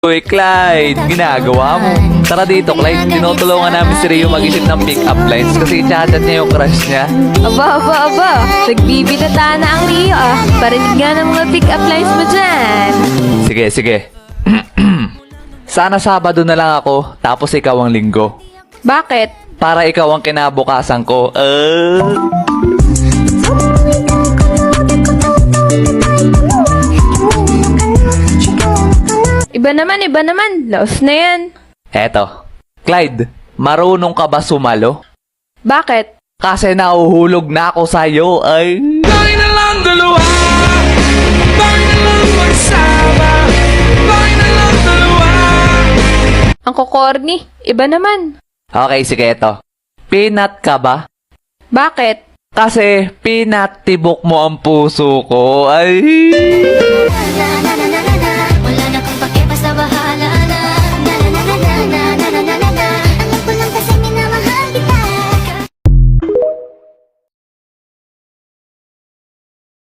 Uy, Clyde, ginagawa mo. Tara dito, Clyde. Tinutulungan namin si Rio mag-isip ng pick-up lines kasi chat-chat niya yung crush niya. Aba. Nagbibitata na ang Rio ah. Parinig nga ng mga pick-up lines mo dyan. Sige. Sana Sabado na lang ako, tapos ikaw ang Linggo. Bakit? Para ikaw ang kinabukasan ko. Iba naman. Laos na yan. Eto. Clyde, marunong ka ba sumalo? Bakit? Kasi nahuhulog na ako sa'yo, ay. Bakit na lang dalawa? Bakit na lang magsama? Bakit na lang dalawa? Ang kukorni. Iba naman. Okay, sige, eto. Peanut ka ba? Bakit? Kasi pinatibok mo ang puso ko, ay. Wala na kang pake, basta bahala